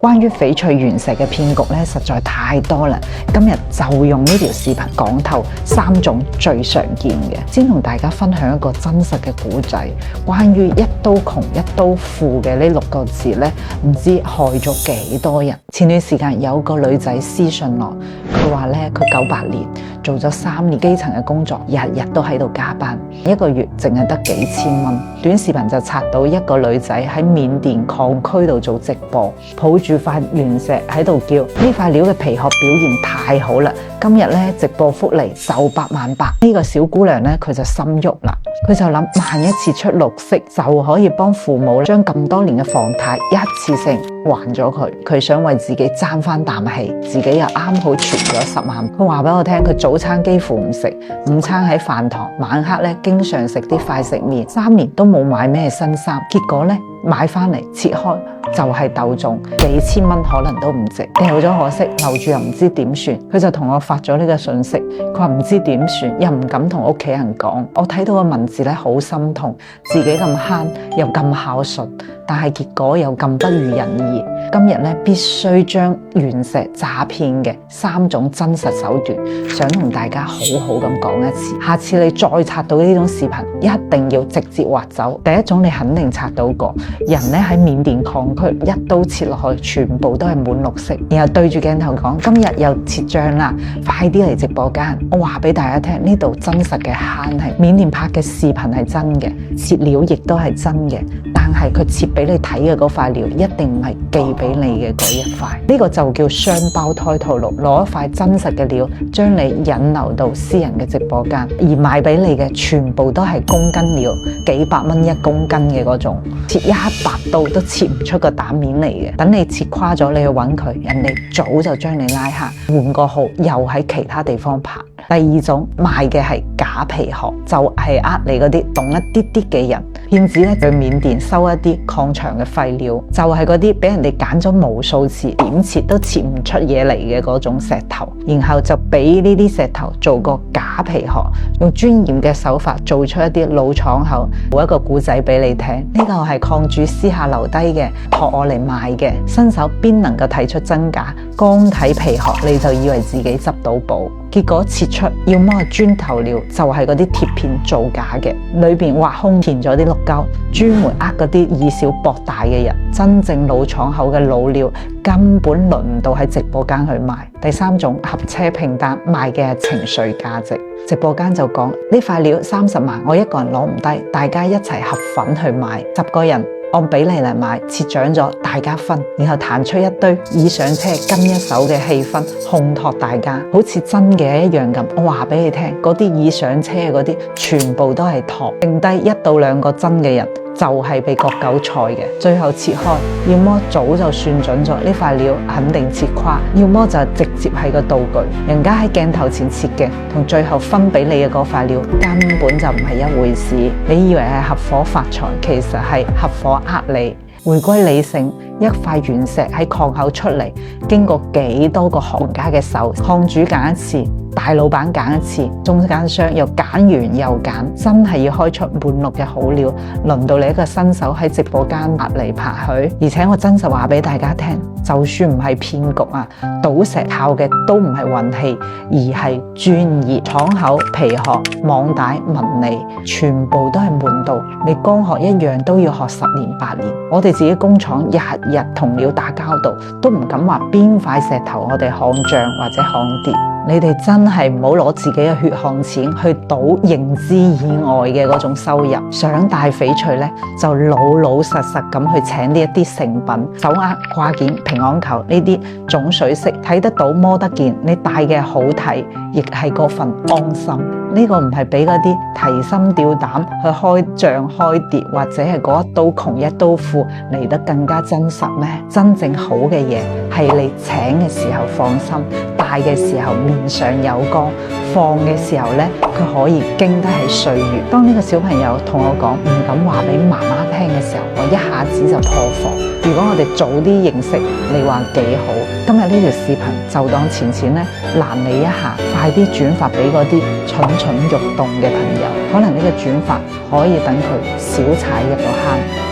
關於翡翠原石嘅騙局咧，實在太多啦。今日就用呢條視頻講透3種最常見嘅，先同大家分享一個真實嘅故仔。關於一刀窮一刀富嘅呢6個字咧，唔知害咗幾多人。前段時間有個女仔私信我，佢話咧佢98年做咗3年基層嘅工作，日日都喺度加班，1個月淨係得幾千蚊。短視頻就刷到一個女仔喺緬甸礦區度做直播，抱住塊原石喺度叫，呢塊料嘅皮殼表現太好啦，今日咧直播福利就8萬8。呢個小姑娘咧佢就心喐啦，佢就諗萬一次出綠色就可以幫父母將咁多年嘅房貸一次性還咗佢。佢想為自己爭翻啖氣，自己又啱好存咗10萬。佢話俾我聽，佢早餐幾乎唔食，午餐喺飯堂，晚黑咧經常食啲快食麵，3年都冇買咩新衫，結果咧買翻嚟切開就係豆種，幾千蚊可能都唔值，掉咗可惜，留住又唔知點算。佢就同我發咗呢個信息，佢話唔知點算，又唔敢同屋企人講。我睇到個文字咧好心痛，自己咁慳又咁孝順，但係結果又咁不如人意。今日咧必須將原石詐騙嘅3種真實手段，想同大家好好咁講一次。下次你再刷到呢種視頻，一定要直接劃走。第一種你肯定刷到過，人咧喺緬甸礦區一刀切落去，全部都係滿綠色，然後對住鏡頭講今日又切賬啦，快啲嚟直播間。我話俾大家聽，呢度真實嘅慳係緬甸拍嘅視頻係真嘅，切料亦都係真嘅，但係佢切俾你睇嘅嗰塊料一定唔係寄俾你嘅嗰一塊。呢個就叫雙胞胎套路，攞一塊真實嘅料將你引流到私人嘅直播間，而賣俾你嘅全部都係公斤料，幾百蚊1公斤嘅嗰種，切100刀都切唔出個蛋面嚟嘅。等你切垮咗，你去揾佢，人哋早就將你拉黑，換個號又喺其他地方拍。第二種賣嘅係假皮殼，就係你嗰啲懂一啲啲嘅人。騙子咧去緬甸收一啲礦場嘅廢料，就係嗰啲俾人哋揀咗無數次，點切都切唔出嘢嚟嘅嗰種石頭，然後就俾呢啲石頭做個假皮殼，用專業嘅手法做出一啲老廠口，做一個故仔俾你聽。呢個係礦主私下留低嘅，託我嚟賣嘅，新手邊能夠睇出真假？光睇皮殼你就以為自己執到寶，結果切出要麼係磚頭料，就係嗰啲鐵片造假嘅，裏邊挖空填咗啲綠膠，專門嗰啲以小博大嘅人。真正老廠口嘅老料根本輪唔到喺直播間去賣。第3種合車拼單，賣嘅係情緒價值。直播間就講呢塊料30萬，我一個人攞唔低，大家一齊合粉去買，10個人按比例嚟買，切獎咗大家分，然後彈出一堆以上車跟一手嘅氣氛，烘托大家好似真嘅一樣咁。我話俾你聽，嗰啲以上車嗰啲全部都係托，剩低1到2個真嘅人就係被割韭菜嘅。最後切開，要麼早就算準咗呢塊料肯定切垮，要麼就直接係個道具。人家喺鏡頭前切嘅，同最後分俾你嘅嗰塊料根本就唔係一回事。你以為係合夥發財，其實係合夥你。回歸理性，一塊原石喺礦口出嚟，經過幾多個行家嘅手，礦主揀一次，大老闆揀一次，中間商又揀完又揀，真係要開出滿綠嘅好料，輪到你一個新手喺直播間拍嚟拍去。而且我真實話俾大家聽，就算唔係騙局啊，賭石靠嘅都唔係運氣，而係專業。廠口、皮殼、網帶、紋理，全部都係門道。你剛學一樣都要學10年8年。我哋自己工廠日日同料打交道，都唔敢話邊塊石頭我哋看漲或者看跌。你哋真係唔好攞自己嘅血汗錢去賭認知以外嘅嗰種收入。想帶翡翠呢，就老老實實咁去請呢一啲成品，手鐲、掛件、平安球呢啲種水式睇得到摸得見，你戴嘅好睇，亦係嗰份安心。呢個唔係俾嗰啲提心吊膽去開漲開跌，或者係嗰一刀窮一刀富嚟得更加真實咩？真正好嘅嘢係你請嘅時候放心，戴嘅時候面上有光，放嘅時候呢，佢可以經得起歲月。當呢個小朋友同我講唔敢話俾媽媽聽嘅時候，我一下子就破防。如果我哋早啲認識，你話幾好？今日呢條視頻就當錢錢呢，攔你一下，快啲轉發俾嗰啲蠢蠢欲動嘅朋友，可能呢個轉發可以等佢少踩入個坑。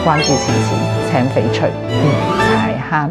關注錢錢，請翡翠，唔踩坑。